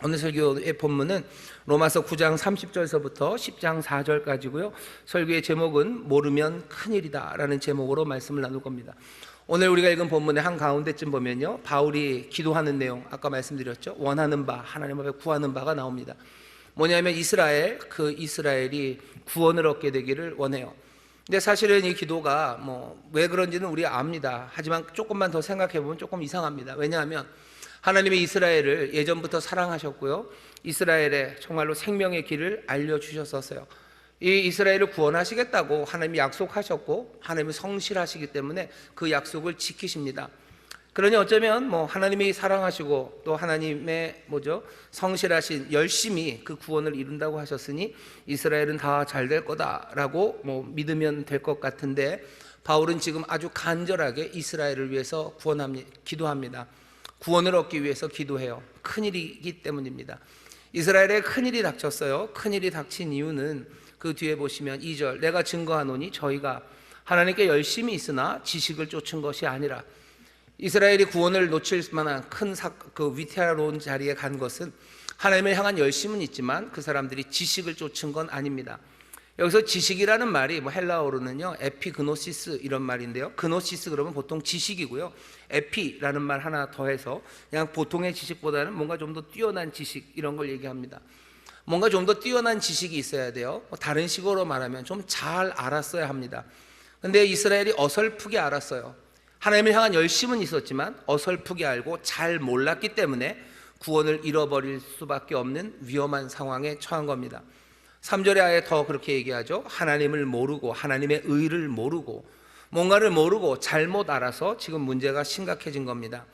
오늘 설교의 본문은 로마서 9장 30절서부터 10장 4절까지고요. 설교의 제목은 모르면 큰일이다 라는 제목으로 말씀을 나눌 겁니다. 오늘 우리가 읽은 본문의 한가운데쯤 보면요, 바울이 기도하는 내용, 아까 말씀드렸죠, 원하는 바, 하나님 앞에 구하는 바가 나옵니다. 뭐냐면 이스라엘이 구원을 얻게 되기를 원해요. 근데 사실은 이 기도가 왜 그런지는 우리가 압니다. 하지만 조금만 더 생각해 보면 조금 이상합니다. 왜냐하면 하나님이 이스라엘을 예전부터 사랑하셨고요, 이스라엘의 정말로 생명의 길을 알려주셨었어요. 이 이스라엘을 구원하시겠다고 하나님이 약속하셨고, 하나님이 성실하시기 때문에 그 약속을 지키십니다. 그러니 어쩌면 하나님이 사랑하시고 또 하나님의 성실하신 열심히 그 구원을 이룬다고 하셨으니 이스라엘은 다 잘 될 거다라고 믿으면 될 것 같은데, 바울은 지금 아주 간절하게 이스라엘을 위해서 기도합니다. 구원을 얻기 위해서 기도해요. 큰일이기 때문입니다. 이스라엘에 큰일이 닥쳤어요. 큰일이 닥친 이유는 그 뒤에 보시면 2절, 내가 증거하노니 저희가 하나님께 열심히 있으나 지식을 쫓은 것이 아니라. 이스라엘이 구원을 놓칠 만한 그 위태로운 자리에 간 것은 하나님을 향한 열심은 있지만 그 사람들이 지식을 쫓은 건 아닙니다. 여기서 지식이라는 말이 헬라어로는요, 에피그노시스 이런 말인데요, 그노시스 그러면 보통 지식이고요, 에피라는 말 하나 더해서 그냥 보통의 지식보다는 뭔가 좀 더 뛰어난 지식, 이런 걸 얘기합니다. 뭔가 좀 더 뛰어난 지식이 있어야 돼요. 다른 식으로 말하면 좀 잘 알았어야 합니다. 근데 이스라엘이 어설프게 알았어요. 하나님을 향한 열심은 있었지만 어설프게 알고 잘 몰랐기 때문에 구원을 잃어버릴 수밖에 없는 위험한 상황에 처한 겁니다. 3절에 아예 더 그렇게 얘기하죠. 하나님을 모르고, 하나님의 의를 모르고, 뭔가를 모르고 잘못 알아서 지금 문제가 심각해진 겁니다.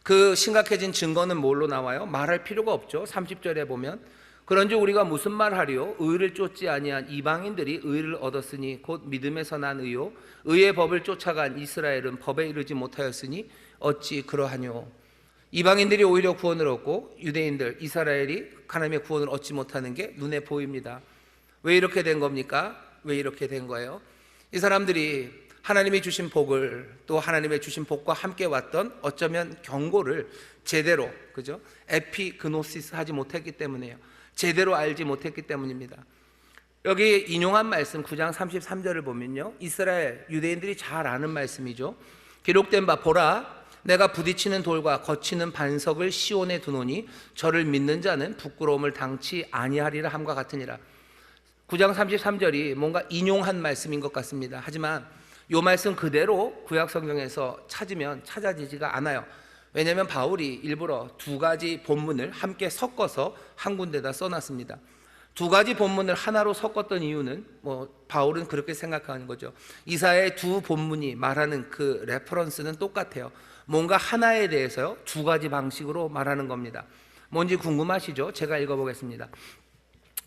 그 심각해진 증거는 뭘로 나와요? 말할 필요가 없죠. 30절에 보면, 그런즉 우리가 무슨 말하리요? 의를 쫓지 아니한 이방인들이 의를 얻었으니 곧 믿음에서 난 의요, 의의 법을 쫓아간 이스라엘은 법에 이르지 못하였으니 어찌 그러하뇨? 이방인들이 오히려 구원을 얻고 유대인들, 이스라엘이 하나님의 구원을 얻지 못하는 게 눈에 보입니다. 왜 이렇게 된 겁니까? 왜 이렇게 된 거예요? 이 사람들이 하나님이 주신 복을, 또 하나님의 주신 복과 함께 왔던 어쩌면 경고를 제대로, 에피그노시스 하지 못했기 때문에요. 제대로 알지 못했기 때문입니다. 여기 인용한 말씀 9장 33절을 보면요, 이스라엘 유대인들이 잘 아는 말씀이죠. 기록된 바 보라, 내가 부딪히는 돌과 거치는 반석을 시온에 두노니 저를 믿는 자는 부끄러움을 당치 아니하리라 함과 같으니라. 9장 33절이 뭔가 인용한 말씀인 것 같습니다. 하지만 이 말씀 그대로 구약 성경에서 찾으면 찾아지지가 않아요. 왜냐하면 바울이 일부러 두 가지 본문을 함께 섞어서 한 군데다 써놨습니다. 두 가지 본문을 하나로 섞었던 이유는 바울은 그렇게 생각하는 거죠. 이사야의 두 본문이 말하는 그 레퍼런스는 똑같아요. 뭔가 하나에 대해서요, 두 가지 방식으로 말하는 겁니다. 뭔지 궁금하시죠? 제가 읽어보겠습니다.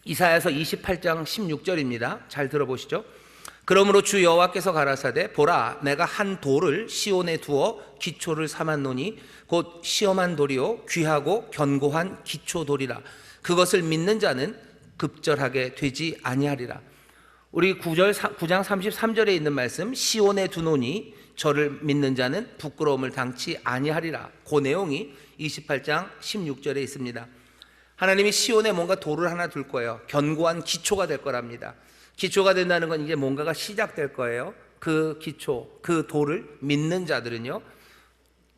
이사야서 28장 16절입니다. 잘 들어보시죠. 그러므로 주 여호와께서 가라사대 보라, 내가 한 돌을 시온에 두어 기초를 삼았노니 곧 시험한 돌이요 귀하고 견고한 기초돌이라. 그것을 믿는 자는 급절하게 되지 아니하리라. 우리 9장 33절에 있는 말씀, 시온에 두노니 저를 믿는 자는 부끄러움을 당치 아니하리라, 그 내용이 28장 16절에 있습니다. 하나님이 시온에 뭔가 돌을 하나 둘 거예요. 견고한 기초가 될 거랍니다. 기초가 된다는 건 이제 뭔가가 시작될 거예요. 그 기초, 그 돌을 믿는 자들은요,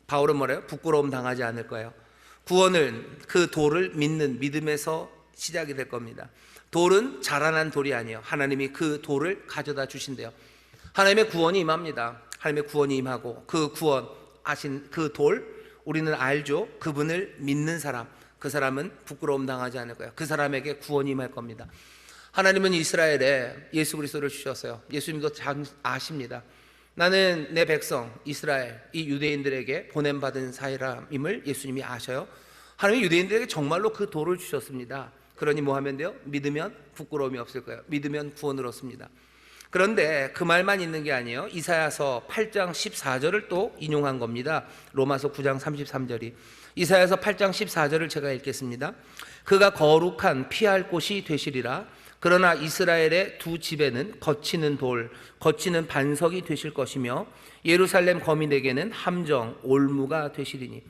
바울은 뭐래요? 부끄러움 당하지 않을 거예요. 구원은 그 돌을 믿는 믿음에서 시작이 될 겁니다. 돌은 자라난 돌이 아니에요. 하나님이 그 돌을 가져다 주신대요. 하나님의 구원이 임합니다. 하나님의 구원이 임하고 그 구원 하신 그 돌, 우리는 알죠. 그분을 믿는 사람, 그 사람은 부끄러움 당하지 않을 거예요. 그 사람에게 구원이 임할 겁니다. 하나님은 이스라엘에 예수 그리스도를 주셨어요. 예수님도 잘 아십니다. 나는 내 백성 이스라엘, 이 유대인들에게 보냄받은 사람임을 예수님이 아셔요. 하나님이 유대인들에게 정말로 그 돌을 주셨습니다. 그러니 뭐 하면 돼요? 믿으면 부끄러움이 없을 거예요. 믿으면 구원을 얻습니다. 그런데 그 말만 있는 게 아니에요. 이사야서 8장 14절을 또 인용한 겁니다. 로마서 9장 33절이. 이사야서 8장 14절을 제가 읽겠습니다. 그가 거룩한 피할 곳이 되시리라. 그러나 이스라엘의 두 집에는 거치는 돌, 거치는 반석이 되실 것이며 예루살렘 거민에게는 함정, 올무가 되시리니.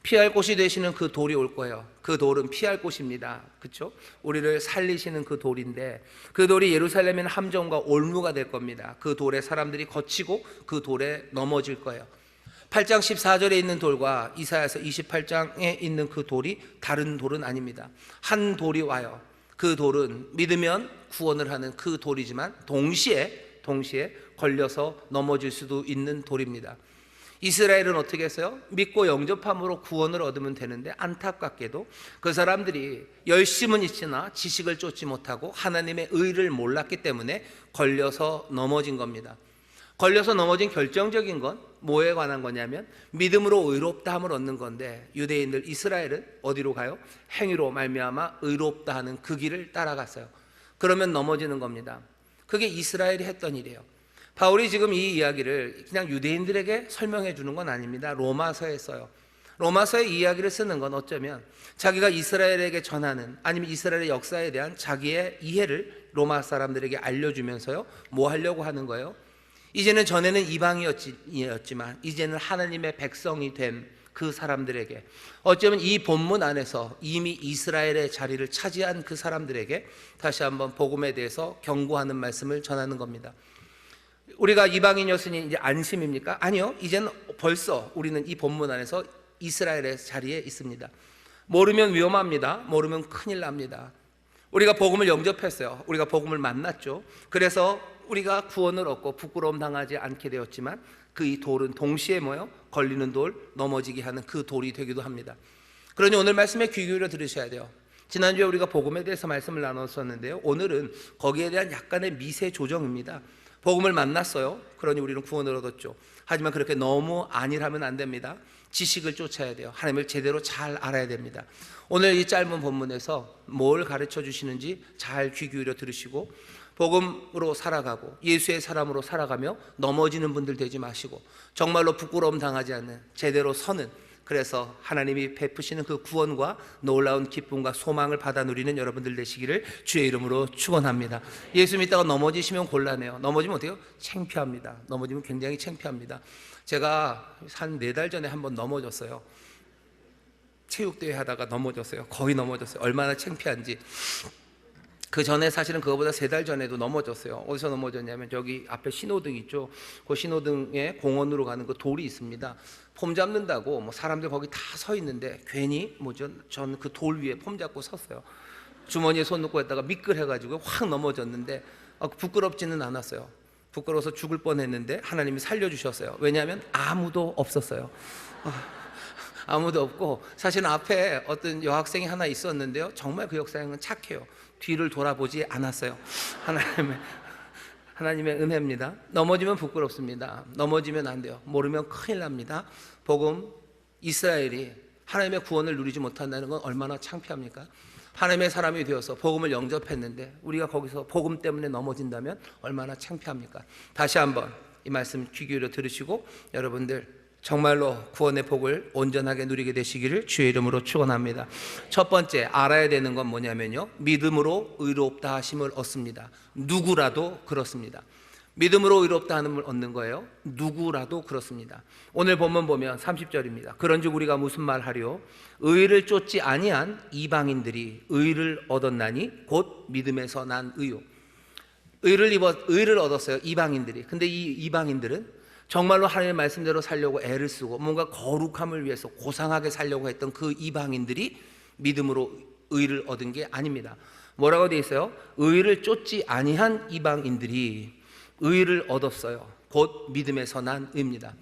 피할 곳이 되시는 그 돌이 올 거예요. 그 돌은 피할 곳입니다. 그렇죠? 우리를 살리시는 그 돌인데 그 돌이 예루살렘에는 함정과 올무가 될 겁니다. 그 돌에 사람들이 거치고 그 돌에 넘어질 거예요. 8장 14절에 있는 돌과 이사야서 28장에 있는 그 돌이 다른 돌은 아닙니다. 한 돌이 와요. 그 돌은 믿으면 구원을 하는 그 돌이지만 동시에 걸려서 넘어질 수도 있는 돌입니다. 이스라엘은 어떻게 했어요? 믿고 영접함으로 구원을 얻으면 되는데 안타깝게도 그 사람들이 열심은 있으나 지식을 쫓지 못하고 하나님의 의를 몰랐기 때문에 걸려서 넘어진 겁니다. 걸려서 넘어진 결정적인 건 뭐에 관한 거냐면 믿음으로 의롭다함을 얻는 건데 유대인들 이스라엘은 어디로 가요? 행위로 말미암아 의롭다 하는 그 길을 따라갔어요. 그러면 넘어지는 겁니다. 그게 이스라엘이 했던 일이에요. 바울이 지금 이 이야기를 그냥 유대인들에게 설명해 주는 건 아닙니다. 로마서에 써요. 로마서에 이 이야기를 쓰는 건 어쩌면 자기가 이스라엘에게 전하는 아니면 이스라엘의 역사에 대한 자기의 이해를 로마 사람들에게 알려주면서요 뭐 하려고 하는 거예요? 이제는 전에는 이방이었지만 이제는 하나님의 백성이 된 그 사람들에게 어쩌면 이 본문 안에서 이미 이스라엘의 자리를 차지한 그 사람들에게 다시 한번 복음에 대해서 경고하는 말씀을 전하는 겁니다. 우리가 이방인이었으니 이제 안심입니까? 아니요. 이제는 벌써 우리는 이 본문 안에서 이스라엘의 자리에 있습니다. 모르면 위험합니다. 모르면 큰일 납니다. 우리가 복음을 영접했어요. 우리가 복음을 만났죠. 그래서 우리가 구원을 얻고 부끄러움 당하지 않게 되었지만 그 이 돌은 동시에 뭐요? 걸리는 돌, 넘어지게 하는 그 돌이 되기도 합니다. 그러니 오늘 말씀에 귀 기울여 들으셔야 돼요. 지난주에 우리가 복음에 대해서 말씀을 나눴었는데요. 오늘은 거기에 대한 약간의 미세 조정입니다. 복음을 만났어요. 그러니 우리는 구원을 얻었죠. 하지만 그렇게 너무 안일하면 안 됩니다. 지식을 쫓아야 돼요. 하나님을 제대로 잘 알아야 됩니다. 오늘 이 짧은 본문에서 뭘 가르쳐 주시는지 잘 귀 기울여 들으시고 복음으로 살아가고 예수의 사람으로 살아가며 넘어지는 분들 되지 마시고 정말로 부끄러움 당하지 않는 제대로 서는 그래서 하나님이 베푸시는 그 구원과 놀라운 기쁨과 소망을 받아 누리는 여러분들 되시기를 주의 이름으로 축원합니다. 예수 믿다가 넘어지시면 곤란해요. 넘어지면 어때요? 창피합니다. 넘어지면 굉장히 창피합니다. 제가 한 4달 전에 한번 넘어졌어요. 체육대회 하다가 넘어졌어요. 거의 넘어졌어요. 얼마나 창피한지. 그 전에 사실은 그거보다 3달 전에도 넘어졌어요. 어디서 넘어졌냐면 저기 앞에 신호등 있죠. 그 신호등에 공원으로 가는 그 돌이 있습니다. 폼 잡는다고 뭐 사람들 거기 다 서 있는데 괜히 전 그 돌 위에 폼 잡고 섰어요. 주머니에 손 넣고 했다가 미끌해가지고 확 넘어졌는데 부끄럽지는 않았어요. 부끄러워서 죽을 뻔했는데 하나님이 살려주셨어요. 왜냐하면 아무도 없었어요. 아무도 없고 사실 앞에 어떤 여학생이 하나 있었는데요. 정말 그 여학생은 착해요. 뒤를 돌아보지 않았어요. 하나님의 은혜입니다. 넘어지면 부끄럽습니다. 넘어지면 안 돼요. 모르면 큰일 납니다. 복음 이스라엘이 하나님의 구원을 누리지 못한다는 건 얼마나 창피합니까? 하나님의 사람이 되어서 복음을 영접했는데 우리가 거기서 복음 때문에 넘어진다면 얼마나 창피합니까? 다시 한번 이 말씀 귀 기울여 들으시고 여러분들 정말로 구원의 복을 온전하게 누리게 되시기를 주의 이름으로 축원합니다. 첫 번째 알아야 되는 건 뭐냐면요, 믿음으로 의롭다 하심을 얻습니다. 누구라도 그렇습니다. 믿음으로 의롭다 함을 얻는 거예요. 누구라도 그렇습니다. 오늘 본문 보면 30절입니다. 그런즉 우리가 무슨 말하리요? 의를 쫓지 아니한 이방인들이 의를 얻었나니 곧 믿음에서 난 의요. 의를 얻었어요. 이방인들이. 근데 이 이방인들은 정말로 하나님의 말씀대로 살려고 애를 쓰고 뭔가 거룩함을 위해서 고상하게 살려고 했던 그 이방인들이 믿음으로 의를 얻은 게 아닙니다. 뭐라고 되어 있어요? 의를 쫓지 아니한 이방인들이 의를 얻었어요. 곧 믿음에서 난 의입니다.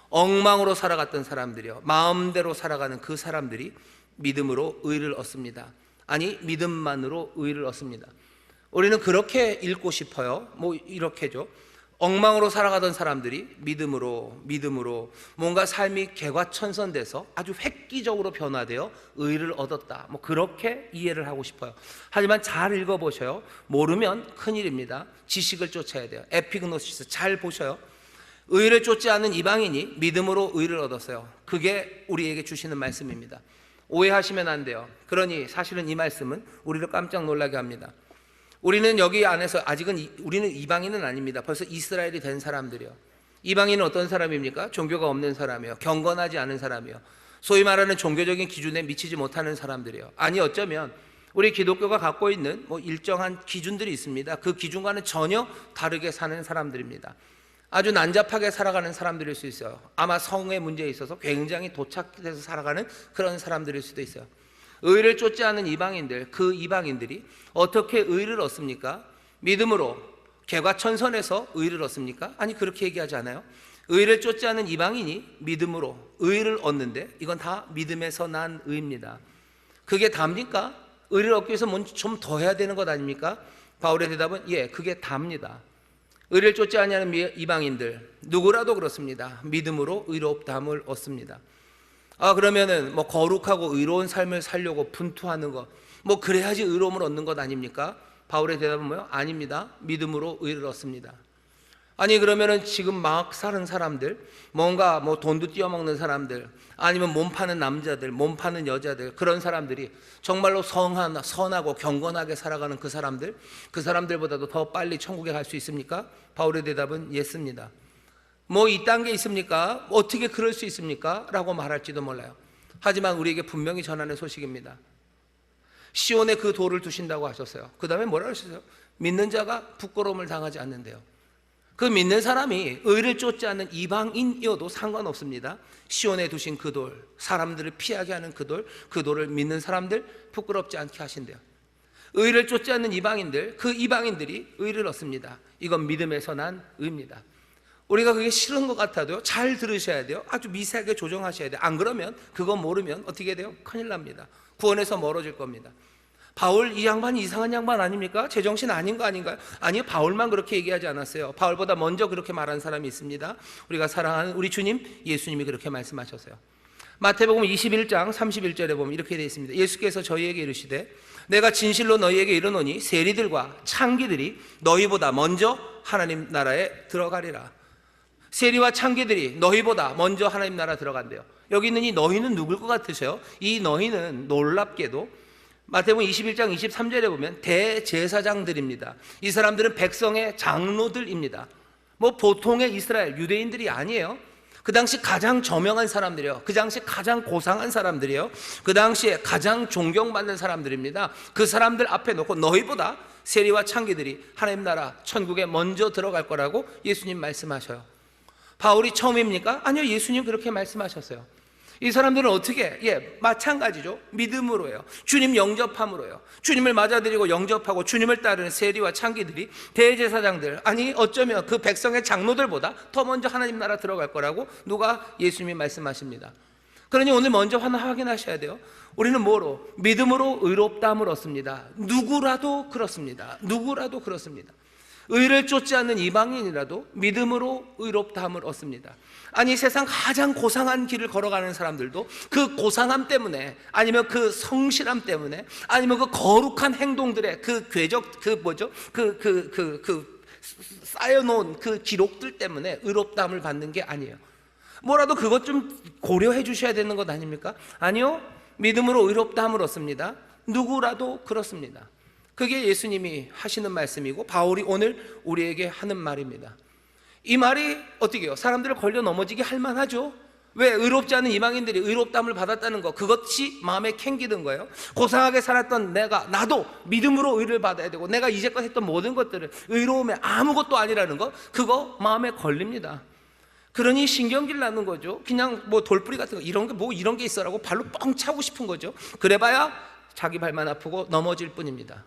엉망으로 살아갔던 사람들이요, 마음대로 살아가는 그 사람들이 믿음으로 의를 얻습니다. 아니 믿음만으로 의를 얻습니다. 우리는 그렇게 읽고 싶어요. 뭐 이렇게죠. 엉망으로 살아가던 사람들이 믿음으로 뭔가 삶이 개과천선돼서 아주 획기적으로 변화되어 의를 얻었다. 뭐 그렇게 이해를 하고 싶어요. 하지만 잘 읽어보셔요. 모르면 큰일입니다. 지식을 쫓아야 돼요. 에피그노시스 잘 보셔요. 의를 쫓지 않는 이방인이 믿음으로 의를 얻었어요. 그게 우리에게 주시는 말씀입니다. 오해하시면 안 돼요. 그러니 사실은 이 말씀은 우리를 깜짝 놀라게 합니다. 우리는 여기 안에서 아직은 우리는 이방인은 아닙니다. 벌써 이스라엘이 된 사람들이요. 이방인은 어떤 사람입니까? 종교가 없는 사람이요, 경건하지 않은 사람이요, 소위 말하는 종교적인 기준에 미치지 못하는 사람들이에요. 아니 어쩌면 우리 기독교가 갖고 있는 일정한 기준들이 있습니다. 그 기준과는 전혀 다르게 사는 사람들입니다. 아주 난잡하게 살아가는 사람들일 수 있어요. 아마 성의 문제에 있어서 굉장히 도착해서 살아가는 그런 사람들일 수도 있어요. 의를 쫓지 않은 이방인들, 그 이방인들이 어떻게 의를 얻습니까? 믿음으로 개과천선해서 의를 얻습니까? 아니 그렇게 얘기하지 않아요. 의를 쫓지 않은 이방인이 믿음으로 의를 얻는데 이건 다 믿음에서 난 의입니다. 그게 답니까? 의를 얻기 위해서 좀 더 해야 되는 것 아닙니까? 바울의 대답은 예, 그게 답니다. 의를 쫓지 않는 이방인들 누구라도 그렇습니다. 믿음으로 의롭다함을 얻습니다. 그러면은 거룩하고 의로운 삶을 살려고 분투하는 것, 그래야지 의로움을 얻는 것 아닙니까? 바울의 대답은 뭐요? 아닙니다. 믿음으로 의를 얻습니다. 아니 그러면은 지금 막 사는 사람들, 뭔가 돈도 띄어먹는 사람들, 아니면 몸 파는 남자들, 몸 파는 여자들, 그런 사람들이 정말로 선하고 경건하게 살아가는 그 사람들보다도 더 빨리 천국에 갈 수 있습니까? 바울의 대답은 예습니다. 이딴 게 있습니까? 어떻게 그럴 수 있습니까? 라고 말할지도 몰라요. 하지만 우리에게 분명히 전하는 소식입니다. 시온에 그 돌을 두신다고 하셨어요. 그 다음에 뭐라고 하셨어요? 믿는 자가 부끄러움을 당하지 않는데요. 그 믿는 사람이 의를 쫓지 않는 이방인이어도 상관없습니다. 시온에 두신 그 돌, 사람들을 피하게 하는 그 돌을 믿는 사람들 부끄럽지 않게 하신대요. 의를 쫓지 않는 이방인들, 그 이방인들이 의를 얻습니다. 이건 믿음에서 난 의입니다. 우리가 그게 싫은 것 같아도요, 잘 들으셔야 돼요. 아주 미세하게 조정하셔야 돼요. 안 그러면, 그거 모르면 어떻게 돼요? 큰일 납니다. 구원에서 멀어질 겁니다. 바울 이 양반이 이상한 양반 아닙니까? 제정신 아닌 거 아닌가요? 아니요, 바울만 그렇게 얘기하지 않았어요. 바울보다 먼저 그렇게 말한 사람이 있습니다. 우리가 사랑하는 우리 주님 예수님이 그렇게 말씀하셨어요. 마태복음 21장 31절에 보면 이렇게 되어 있습니다. 예수께서 저희에게 이르시되 내가 진실로 너희에게 이르노니 세리들과 창기들이 너희보다 먼저 하나님 나라에 들어가리라. 세리와 창기들이 너희보다 먼저 하나님 나라 들어간대요. 여기 있는 이 너희는 누굴 것 같으세요? 이 너희는 놀랍게도 마태복음 21장 23절에 보면 대제사장들입니다. 이 사람들은 백성의 장로들입니다. 보통의 이스라엘 유대인들이 아니에요. 그 당시 가장 저명한 사람들이에요. 그 당시 가장 고상한 사람들이에요. 그 당시에 가장 존경받는 사람들입니다. 그 사람들 앞에 놓고 너희보다 세리와 창기들이 하나님 나라 천국에 먼저 들어갈 거라고 예수님 말씀하셔요. 바울이 처음입니까? 아니요, 예수님 그렇게 말씀하셨어요. 이 사람들은 어떻게? 마찬가지죠. 믿음으로요. 주님 영접함으로요. 주님을 맞아들이고 영접하고 주님을 따르는 세리와 창기들이 대제사장들, 아니 어쩌면 그 백성의 장로들보다 더 먼저 하나님 나라 들어갈 거라고 누가? 예수님이 말씀하십니다. 그러니 오늘 먼저 하나 확인하셔야 돼요. 우리는 뭐로? 믿음으로 의롭다함을 얻습니다. 누구라도 그렇습니다. 누구라도 그렇습니다. 의를 쫓지 않는 이방인이라도 믿음으로 의롭다함을 얻습니다. 아니 세상 가장 고상한 길을 걸어가는 사람들도 그 고상함 때문에, 아니면 그 성실함 때문에, 아니면 그 거룩한 행동들의 그 궤적, 쌓여놓은 그 기록들 때문에 의롭다함을 받는 게 아니에요. 뭐라도 그것 좀 고려해 주셔야 되는 것 아닙니까? 아니요, 믿음으로 의롭다함을 얻습니다. 누구라도 그렇습니다. 그게 예수님이 하시는 말씀이고 바울이 오늘 우리에게 하는 말입니다. 이 말이 어떻게 해요? 사람들을 걸려 넘어지게 할 만하죠. 왜? 의롭지 않은 이방인들이 의롭다함을 받았다는 거, 그것이 마음에 캥기는 거예요. 고상하게 살았던 나도 믿음으로 의를 받아야 되고, 내가 이제껏 했던 모든 것들은 의로움에 아무것도 아니라는 거, 그거 마음에 걸립니다. 그러니 신경질 나는 거죠. 그냥 돌뿌리 같은 거, 이런 게 있어라고 발로 뻥 차고 싶은 거죠. 그래봐야 자기 발만 아프고 넘어질 뿐입니다.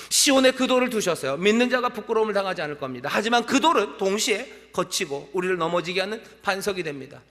시온에 그 돌을 두셨어요. 믿는 자가 부끄러움을 당하지 않을 겁니다. 하지만 그 돌은 동시에 거치고 우리를 넘어지게 하는 반석이 됩니다.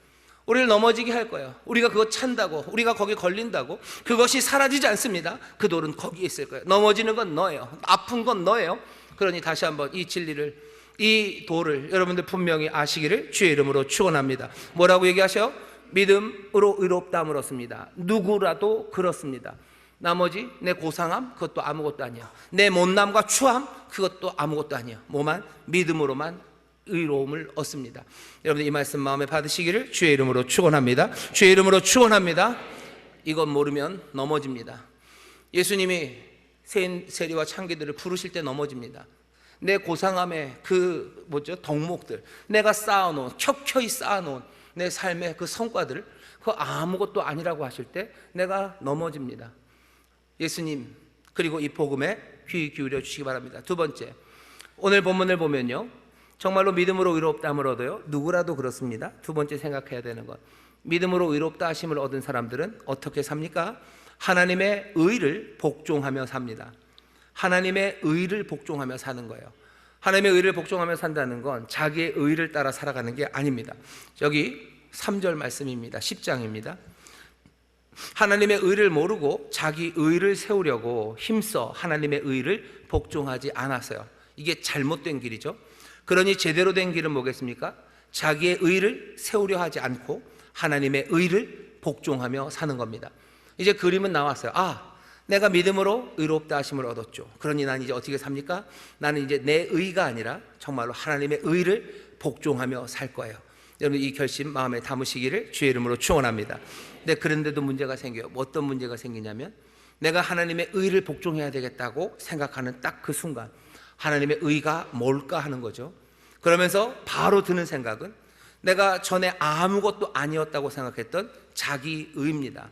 우리를 넘어지게 할 거예요. 우리가 그거 찬다고, 우리가 거기 걸린다고 그것이 사라지지 않습니다. 그 돌은 거기에 있을 거예요. 넘어지는 건 너예요. 아픈 건 너예요. 그러니 다시 한번 이 진리를, 이 돌을 여러분들 분명히 아시기를 주의 이름으로 축원합니다. 뭐라고 얘기하셔요? 믿음으로 의롭다함을 얻습니다. 누구라도 그렇습니다. 나머지 내 고상함, 그것도 아무것도 아니야. 내 못남과 추함, 그것도 아무것도 아니야. 뭐만? 믿음으로만 의로움을 얻습니다. 여러분들 이 말씀 마음에 받으시기를 주의 이름으로 축원합니다. 주의 이름으로 축원합니다. 이건 모르면 넘어집니다. 예수님이 세리와 창기들을 부르실 때 넘어집니다. 내 고상함의 덕목들, 내가 켜켜이 쌓아놓은 내 삶의 그 성과들을, 그거 아무것도 아니라고 하실 때 내가 넘어집니다. 예수님 그리고 이 복음에 귀 기울여 주시기 바랍니다. 두 번째, 오늘 본문을 보면요, 정말로 믿음으로 의롭다함을 얻어요. 누구라도 그렇습니다. 두 번째 생각해야 되는 것, 믿음으로 의롭다 하심을 얻은 사람들은 어떻게 삽니까? 하나님의 의를 복종하며 삽니다. 하나님의 의를 복종하며 사는 거예요. 하나님의 의를 복종하며 산다는 건 자기의 의를 따라 살아가는 게 아닙니다. 여기 3절 말씀입니다. 10장입니다. 하나님의 의를 모르고 자기 의를 세우려고 힘써 하나님의 의를 복종하지 않았어요. 이게 잘못된 길이죠. 그러니 제대로 된 길은 뭐겠습니까? 자기의 의를 세우려 하지 않고 하나님의 의를 복종하며 사는 겁니다. 이제 그림은 나왔어요. 내가 믿음으로 의롭다 하심을 얻었죠. 그러니 난 이제 어떻게 삽니까? 나는 이제 내 의가 아니라 정말로 하나님의 의를 복종하며 살 거예요. 여러분 이 결심 마음에 담으시기를 주의 이름으로 축원합니다. 근데 그런데도 문제가 생겨요. 어떤 문제가 생기냐면, 내가 하나님의 의를 복종해야 되겠다고 생각하는 딱 그 순간 하나님의 의가 뭘까 하는 거죠. 그러면서 바로 드는 생각은 내가 전에 아무것도 아니었다고 생각했던 자기 의입니다.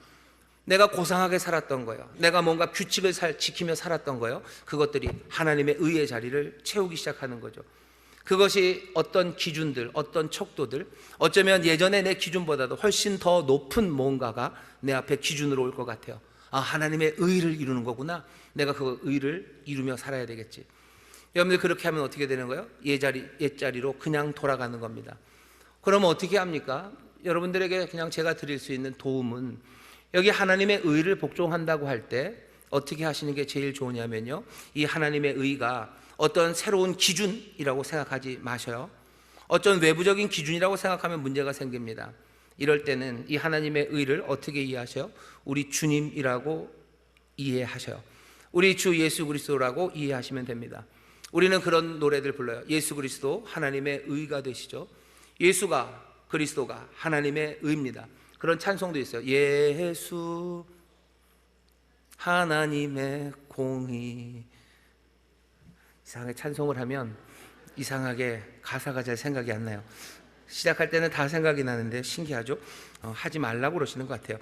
내가 고상하게 살았던 거예요. 내가 뭔가 규칙을 지키며 살았던 거예요. 그것들이 하나님의 의의 자리를 채우기 시작하는 거죠. 그것이 어떤 기준들, 어떤 척도들, 어쩌면 예전에 내 기준보다도 훨씬 더 높은 뭔가가 내 앞에 기준으로 올 것 같아요. 하나님의 의를 이루는 거구나. 내가 그 의를 이루며 살아야 되겠지. 여러분들 그렇게 하면 어떻게 되는 거예요? 옛자리로 그냥 돌아가는 겁니다. 그러면 어떻게 합니까? 여러분들에게 그냥 제가 드릴 수 있는 도움은, 여기 하나님의 의를 복종한다고 할 때 어떻게 하시는 게 제일 좋으냐면요, 이 하나님의 의가 어떤 새로운 기준이라고 생각하지 마셔요. 어떤 외부적인 기준이라고 생각하면 문제가 생깁니다. 이럴 때는 이 하나님의 의를 어떻게 이해하셔요? 우리 주님이라고 이해하셔요. 우리 주 예수 그리스도라고 이해하시면 됩니다. 우리는 그런 노래들 불러요. 예수 그리스도 하나님의 의가 되시죠. 예수가, 그리스도가 하나님의 의입니다. 그런 찬송도 있어요. 예수 하나님의 공의. 이상하게 찬송을 하면 이상하게 가사가 잘 생각이 안 나요. 시작할 때는 다 생각이 나는데 신기하죠? 하지 말라고 그러시는 것 같아요.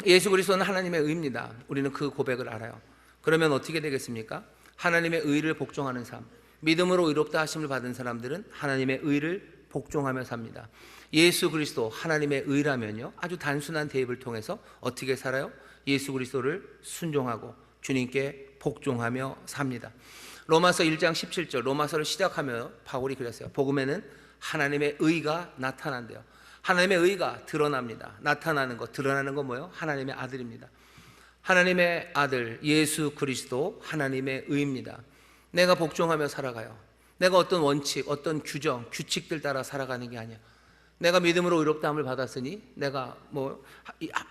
예수 그리스도는 하나님의 의입니다. 우리는 그 고백을 알아요. 그러면 어떻게 되겠습니까? 하나님의 의를 복종하는 삶, 믿음으로 의롭다 하심을 받은 사람들은 하나님의 의를 복종하며 삽니다. 예수 그리스도 하나님의 의라면요, 아주 단순한 대입을 통해서 어떻게 살아요? 예수 그리스도를 순종하고 주님께 복종하며 삽니다. 로마서 1장 17절, 로마서를 시작하며 바울이 그랬어요. 복음에는 하나님의 의가 나타난대요. 하나님의 의가 드러납니다. 나타나는 것, 드러나는 건 뭐예요? 하나님의 아들입니다. 하나님의 아들 예수 그리스도 하나님의 의입니다. 내가 복종하며 살아가요. 내가 어떤 원칙, 어떤 규정, 규칙들 따라 살아가는 게 아니야. 내가 믿음으로 의롭다함을 받았으니 내가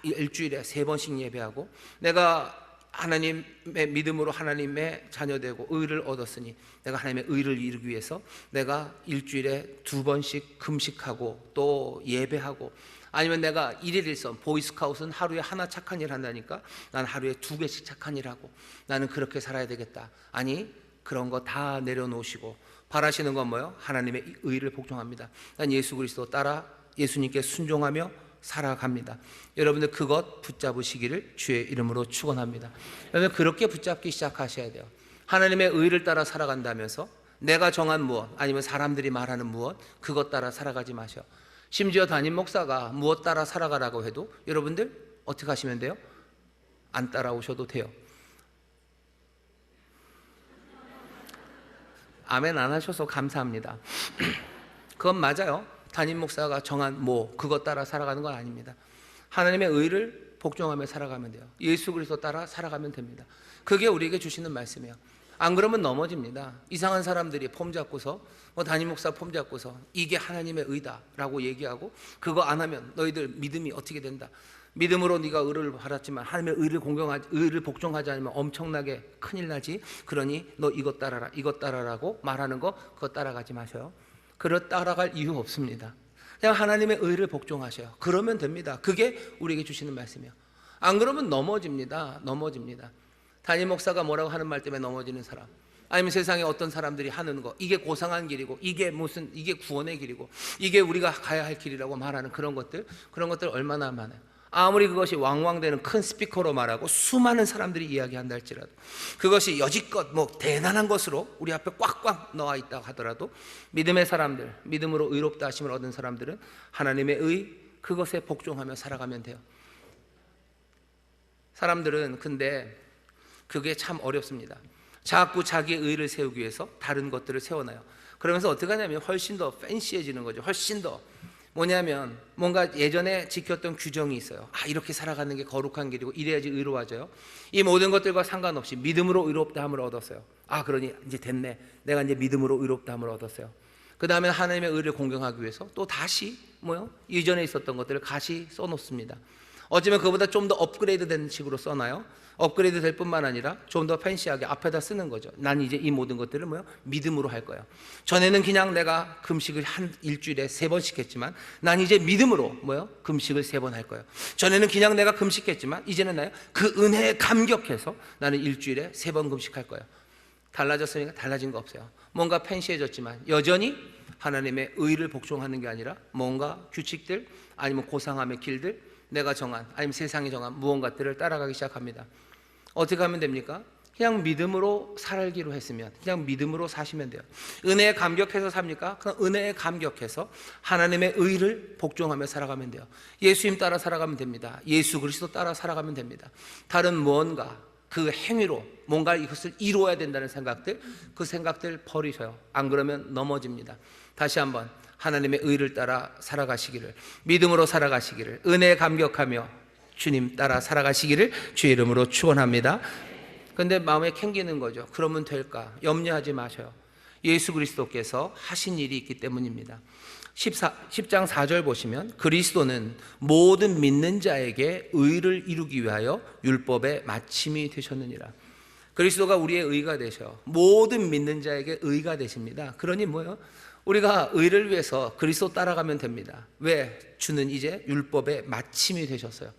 일주일에 3번씩 예배하고, 내가 하나님의 믿음으로 하나님의 자녀되고 의를 얻었으니 내가 하나님의 의를 이루기 위해서 내가 일주일에 2번씩 금식하고 또 예배하고, 아니면 내가 일일일선, 보이스카웃은 하루에 하나 착한 일 한다니까 난 하루에 2개씩 착한 일 하고 나는 그렇게 살아야 되겠다. 아니, 그런 거 다 내려놓으시고 바라시는 건 뭐예요? 하나님의 의를 복종합니다. 난 예수 그리스도 따라 예수님께 순종하며 살아갑니다. 여러분들 그것 붙잡으시기를 주의 이름으로 축원합니다. 여러분 그렇게 붙잡기 시작하셔야 돼요. 하나님의 의를 따라 살아간다면서 내가 정한 무엇, 아니면 사람들이 말하는 무엇, 그것 따라 살아가지 마셔. 심지어 담임 목사가 무엇 따라 살아가라고 해도 여러분들 어떻게 하시면 돼요? 안 따라오셔도 돼요. 아멘 안 하셔서 감사합니다. 그건 맞아요. 담임 목사가 정한 그것 따라 살아가는 건 아닙니다. 하나님의 의를 복종하며 살아가면 돼요. 예수 그리스도 따라 살아가면 됩니다. 그게 우리에게 주시는 말씀이에요. 안 그러면 넘어집니다. 이상한 사람들이 폼 잡고서, 담임 목사 폼 잡고서 이게 하나님의 의다라고 얘기하고, 그거 안 하면 너희들 믿음이 어떻게 된다. 믿음으로 네가 의를 받았지만 하나님의 의를 복종하지 않으면 엄청나게 큰일 나지. 그러니 너 이것 따라라, 이것 따라라고 말하는 거 그거 따라가지 마셔요. 그걸 따라갈 이유 없습니다. 그냥 하나님의 의를 복종하셔요. 그러면 됩니다. 그게 우리에게 주시는 말씀이에요. 안 그러면 넘어집니다. 담임 목사가 뭐라고 하는 말 때문에 넘어지는 사람, 아니면 세상에 어떤 사람들이 하는 거, 이게 고상한 길이고, 이게 구원의 길이고, 이게 우리가 가야 할 길이라고 말하는 그런 것들 얼마나 많아요. 아무리 그것이 왕왕되는 큰 스피커로 말하고 수많은 사람들이 이야기한다 할지라도, 그것이 여지껏 대단한 것으로 우리 앞에 꽉꽉 넣어 있다 하더라도, 믿음의 사람들, 믿음으로 의롭다 하심을 얻은 사람들은 하나님의 의, 그것에 복종하며 살아가면 돼요. 사람들은 근데 그게 참 어렵습니다. 자꾸 자기의 의를 세우기 위해서 다른 것들을 세워놔요. 그러면서 어떻게 하냐면 훨씬 더 팬시해지는 거죠. 훨씬 더 뭐냐면, 뭔가 예전에 지켰던 규정이 있어요. 이렇게 살아가는 게 거룩한 길이고 이래야지 의로워져요. 이 모든 것들과 상관없이 믿음으로 의롭다함을 얻었어요. 그러니 이제 됐네, 내가 이제 믿음으로 의롭다함을 얻었어요. 그 다음에 하나님의 의를 공경하기 위해서 또 다시 이전에 있었던 것들을 다시 써놓습니다. 어쩌면 그보다 좀 더 업그레이드 된 식으로 써놔요. 업그레이드 될 뿐만 아니라 좀 더 팬시하게 앞에다 쓰는 거죠. 난 이제 이 모든 것들을 믿음으로 할 거야. 전에는 그냥 내가 금식을 한 일주일에 3번씩 했지만, 난 이제 믿음으로 금식을 3번 할 거야. 전에는 그냥 내가 금식했지만, 이제는 그 은혜에 감격해서 나는 일주일에 3번 금식할 거야. 달라졌으니까? 달라진 거 없어요. 뭔가 팬시해졌지만 여전히 하나님의 의를 복종하는 게 아니라 뭔가 규칙들, 아니면 고상함의 길들, 내가 정한, 아니면 세상이 정한 무언가들을 따라가기 시작합니다. 어떻게 하면 됩니까? 그냥 믿음으로 살기로 했으면 그냥 믿음으로 사시면 돼요. 은혜에 감격해서 삽니까? 그냥 은혜에 감격해서 하나님의 의를 복종하며 살아가면 돼요. 예수님 따라 살아가면 됩니다. 예수 그리스도 따라 살아가면 됩니다. 다른 무언가, 그 행위로 뭔가 이것을 이루어야 된다는 생각들, 그 생각들 버리셔요. 안 그러면 넘어집니다. 다시 한번 하나님의 의를 따라 살아가시기를, 믿음으로 살아가시기를, 은혜에 감격하며 주님 따라 살아가시기를 주의 이름으로 축원합니다. 근데 마음에 캥기는 거죠. 그러면 될까? 염려하지 마셔요. 예수 그리스도께서 하신 일이 있기 때문입니다. 10장 4절 보시면, 그리스도는 모든 믿는 자에게 의를 이루기 위하여 율법의 마침이 되셨느니라. 그리스도가 우리의 의가 되셔. 모든 믿는 자에게 의가 되십니다. 그러니 우리가 의를 위해서 그리스도 따라가면 됩니다. 왜? 주는 이제 율법의 마침이 되셨어요.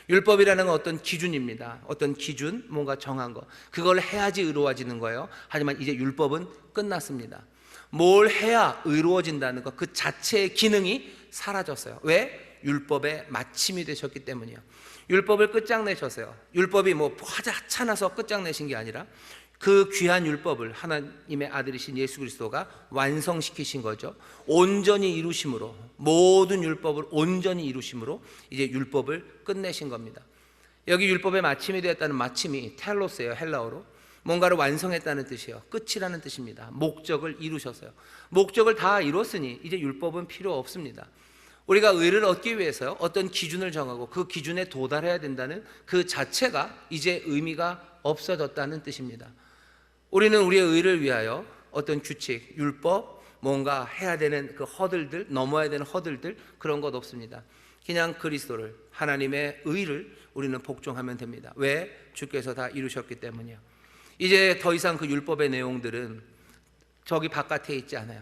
율법이라는 건 어떤 기준입니다. 어떤 기준, 뭔가 정한 거, 그걸 해야지 의로워지는 거예요. 하지만 이제 율법은 끝났습니다. 뭘 해야 의로워진다는 것, 그 자체의 기능이 사라졌어요. 왜? 율법의 마침이 되셨기 때문이에요. 율법을 끝장내셨어요. 율법이 하찮아서 끝장내신 게 아니라 그 귀한 율법을 하나님의 아들이신 예수 그리스도가 완성시키신 거죠. 온전히 이루심으로, 모든 율법을 온전히 이루심으로 이제 율법을 끝내신 겁니다. 여기 율법의 마침이 되었다는 마침이 텔로스예요. 헬라어로 뭔가를 완성했다는 뜻이에요. 끝이라는 뜻입니다. 목적을 이루셨어요. 목적을 다 이뤘으니 이제 율법은 필요 없습니다. 우리가 의를 얻기 위해서요, 어떤 기준을 정하고 그 기준에 도달해야 된다는 그 자체가 이제 의미가 없어졌다는 뜻입니다. 우리는 우리의 의를 위하여 어떤 규칙, 율법, 뭔가 해야 되는 그 허들들, 넘어야 되는 허들들, 그런 것 없습니다. 그냥 그리스도를, 하나님의 의를 우리는 복종하면 됩니다. 왜? 주께서 다 이루셨기 때문이요. 이제 더 이상 그 율법의 내용들은 저기 바깥에 있지 않아요.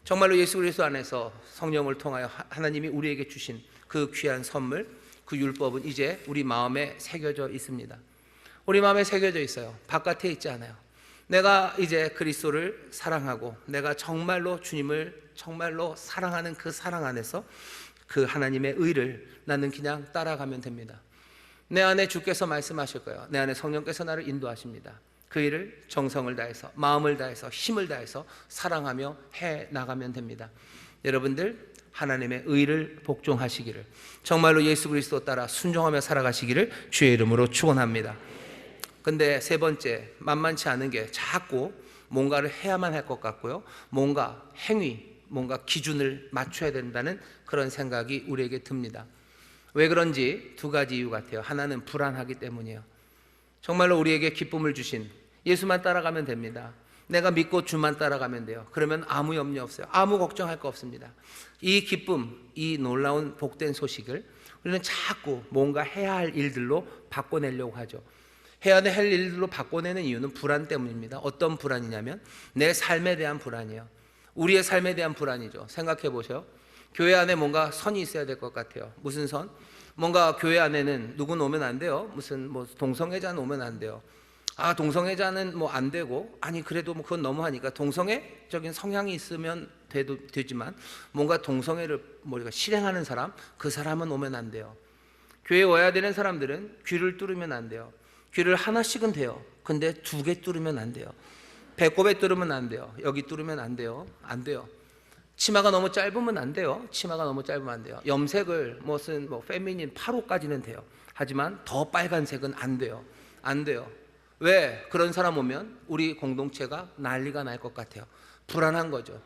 정말로 예수 그리스도 안에서 성령을 통하여 하나님이 우리에게 주신 그 귀한 선물, 그 율법은 이제 우리 마음에 새겨져 있습니다. 우리 마음에 새겨져 있어요. 바깥에 있지 않아요. 내가 이제 그리스도를 사랑하고 내가 정말로 주님을 정말로 사랑하는 그 사랑 안에서 그 하나님의 의를 나는 그냥 따라가면 됩니다. 내 안에 주께서 말씀하실 거예요. 내 안에 성령께서 나를 인도하십니다. 그 일을 정성을 다해서, 마음을 다해서, 힘을 다해서 사랑하며 해 나가면 됩니다. 여러분들 하나님의 의를 복종하시기를, 정말로 예수 그리스도 따라 순종하며 살아가시기를 주의 이름으로 축원합니다. 근데 세 번째, 만만치 않은 게 자꾸 뭔가를 해야만 할 것 같고요, 뭔가 행위, 뭔가 기준을 맞춰야 된다는 그런 생각이 우리에게 듭니다. 왜 그런지 두 가지 이유 같아요. 하나는 불안하기 때문이에요. 정말로 우리에게 기쁨을 주신 예수만 따라가면 됩니다. 내가 믿고 주만 따라가면 돼요. 그러면 아무 염려 없어요. 아무 걱정할 거 없습니다. 이 기쁨, 이 놀라운 복된 소식을 우리는 자꾸 뭔가 해야 할 일들로 바꿔내려고 하죠. 해야 할 일들로 바꿔내는 이유는 불안 때문입니다. 어떤 불안이냐면 내 삶에 대한 불안이에요. 우리의 삶에 대한 불안이죠. 생각해 보세요. 교회 안에 뭔가 선이 있어야 될 것 같아요. 무슨 선? 뭔가 교회 안에는 누군 오면 안 돼요. 무슨 동성애자는 오면 안 돼요. 아, 동성애자는 뭐 안 되고, 아니 그래도 뭐 그건 너무하니까 동성애적인 성향이 있으면 되지만 뭔가 동성애를 뭐 우리가 실행하는 사람, 그 사람은 오면 안 돼요. 교회에 와야 되는 사람들은 귀를 뚫으면 안 돼요. 귀를 하나씩은 돼요. 근데 2개 뚫으면 안 돼요. 배꼽에 뚫으면 안 돼요. 여기 뚫으면 안 돼요. 안 돼요. 치마가 너무 짧으면 안 돼요. 치마가 너무 짧으면 안 돼요. 염색을 무슨 뭐 페미닌 8호까지는 돼요. 하지만 더 빨간색은 안 돼요. 안 돼요. 왜? 그런 사람 오면 우리 공동체가 난리가 날 것 같아요. 불안한 거죠.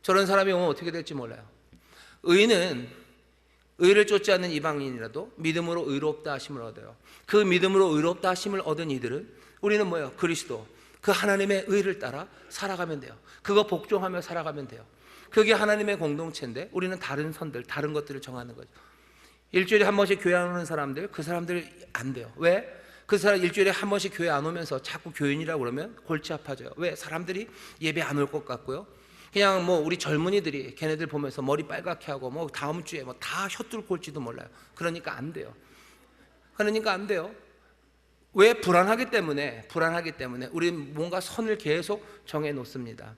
저런 사람이 오면 어떻게 될지 몰라요. 의인은 의를 쫓지 않는 이방인이라도 믿음으로 의롭다 하심을 얻어요. 그 믿음으로 의롭다 하심을 얻은 이들은 우리는 뭐예요? 그리스도, 그 하나님의 의를 따라 살아가면 돼요. 그거 복종하며 살아가면 돼요. 그게 하나님의 공동체인데 우리는 다른 선들, 다른 것들을 정하는 거죠. 일주일에 한 번씩 교회 안 오는 사람들, 그 사람들 안 돼요. 왜? 그 사람 일주일에 한 번씩 교회 안 오면서 자꾸 교인이라고 그러면 골치 아파져요. 왜? 사람들이 예배 안 올 것 같고요. 그냥 뭐 우리 젊은이들이 걔네들 보면서 머리 빨갛게 하고 뭐 다음 주에 뭐 다 혀뚫고 올지도 몰라요. 그러니까 안 돼요. 그러니까 안 돼요. 왜? 불안하기 때문에 우리는 뭔가 선을 계속 정해 놓습니다.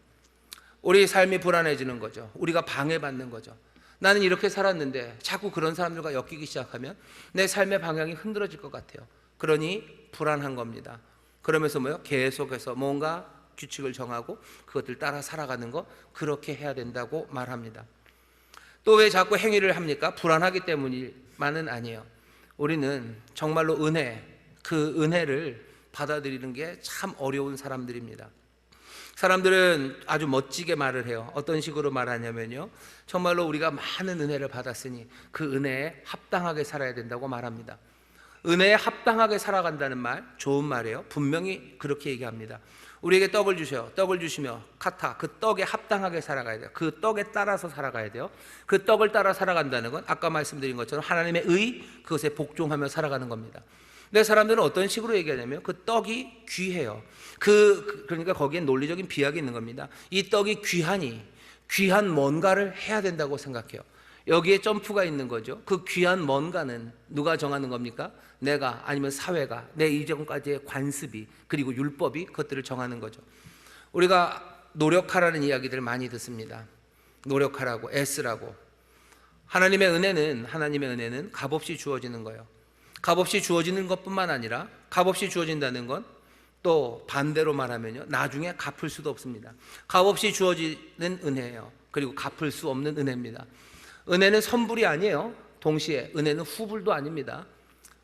우리 삶이 불안해지는 거죠. 우리가 방해받는 거죠. 나는 이렇게 살았는데 자꾸 그런 사람들과 엮이기 시작하면 내 삶의 방향이 흔들어질 것 같아요. 그러니 불안한 겁니다. 그러면서 뭐요? 계속해서 뭔가 규칙을 정하고 그것들 따라 살아가는 거, 그렇게 해야 된다고 말합니다. 또 왜 자꾸 행위를 합니까? 불안하기 때문만은 아니에요. 우리는 정말로 그 은혜를 받아들이는 게 참 어려운 사람들입니다. 사람들은 아주 멋지게 말을 해요. 어떤 식으로 말하냐면요, 정말로 우리가 많은 은혜를 받았으니 그 은혜에 합당하게 살아야 된다고 말합니다. 은혜에 합당하게 살아간다는 말, 좋은 말이에요. 분명히 그렇게 얘기합니다. 우리에게 떡을 주셔요. 떡을 주시며 카타, 그 떡에 합당하게 살아가야 돼요. 그 떡에 따라서 살아가야 돼요. 그 떡을 따라 살아간다는 건 아까 말씀드린 것처럼 하나님의 의, 그것에 복종하며 살아가는 겁니다. 근데 사람들은 어떤 식으로 얘기하냐면 그 떡이 귀해요. 그러니까 거기엔 논리적인 비약이 있는 겁니다. 이 떡이 귀한 뭔가를 해야 된다고 생각해요. 여기에 점프가 있는 거죠. 그 귀한 뭔가는 누가 정하는 겁니까? 내가, 아니면 사회가, 내 이전까지의 관습이, 그리고 율법이 그것들을 정하는 거죠. 우리가 노력하라는 이야기들을 많이 듣습니다. 노력하라고, 애쓰라고. 하나님의 은혜는 값없이 주어지는 거예요. 값없이 주어지는 것뿐만 아니라 값없이 주어진다는 건 또 반대로 말하면요, 나중에 갚을 수도 없습니다. 값없이 주어지는 은혜예요. 그리고 갚을 수 없는 은혜입니다. 은혜는 선불이 아니에요. 동시에 은혜는 후불도 아닙니다.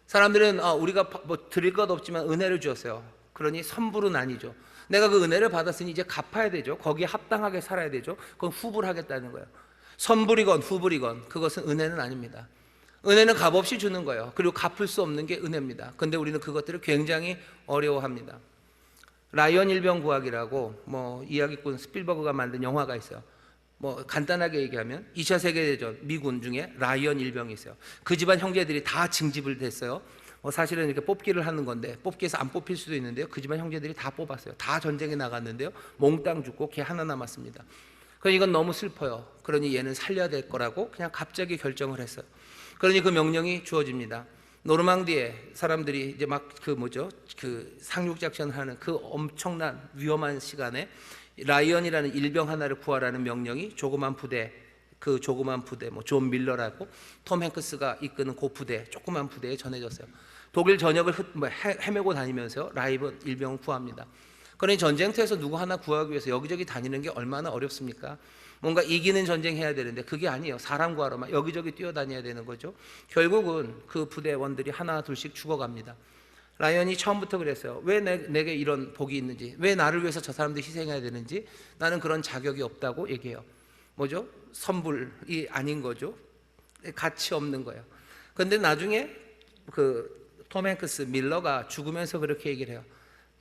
사람들은 우리가 뭐 드릴 것 없지만 은혜를 주었어요. 그러니 선불은 아니죠. 내가 그 은혜를 받았으니 이제 갚아야 되죠. 거기에 합당하게 살아야 되죠. 그건 후불하겠다는 거예요. 선불이건 후불이건 그것은 은혜는 아닙니다. 은혜는 값없이 주는 거예요. 그리고 갚을 수 없는 게 은혜입니다. 근데 우리는 그것들을 굉장히 어려워합니다. 라이언 일병 구하기라고 뭐 이야기꾼 스필버그가 만든 영화가 있어요. 뭐 간단하게 얘기하면 2차 세계대전 미군 중에 라이언 일병이 있어요. 그 집안 형제들이 다 징집을 됐어요. 사실은 이렇게 뽑기를 하는 건데 뽑기에서 안 뽑힐 수도 있는데요, 그 집안 형제들이 다 뽑았어요. 다 전쟁에 나갔는데요, 몽땅 죽고 걔 하나 남았습니다. 그러니 이건 너무 슬퍼요. 그러니 얘는 살려야 될 거라고 그냥 갑자기 결정을 했어요. 그러니 그 명령이 주어집니다. 노르망디에 사람들이 이제 막 그 상륙작전을 하는 그 엄청난 위험한 시간에 라이언이라는 일병 하나를 구하라는 명령이 조그만 부대, 뭐 존 밀러라고 톰 행크스가 이끄는 그 부대, 조그만 부대에 전해졌어요. 독일 전역을 헤매고 다니면서 라이언 일병을 구합니다. 그러니 전쟁터에서 누구 하나 구하기 위해서 여기저기 다니는 게 얼마나 어렵습니까? 뭔가 이기는 전쟁 해야 되는데 그게 아니에요. 사람 구하러 막 여기저기 뛰어다녀야 되는 거죠. 결국은 그 부대원들이 하나 둘씩 죽어갑니다. 라이언이 처음부터 그랬어요. 왜 내게 이런 복이 있는지, 왜 나를 위해서 저 사람들이 희생해야 되는지, 나는 그런 자격이 없다고 얘기해요. 뭐죠? 선불이 아닌 거죠. 가치 없는 거예요. 그런데 나중에 그 톰 행크스 밀러가 죽으면서 그렇게 얘기를 해요.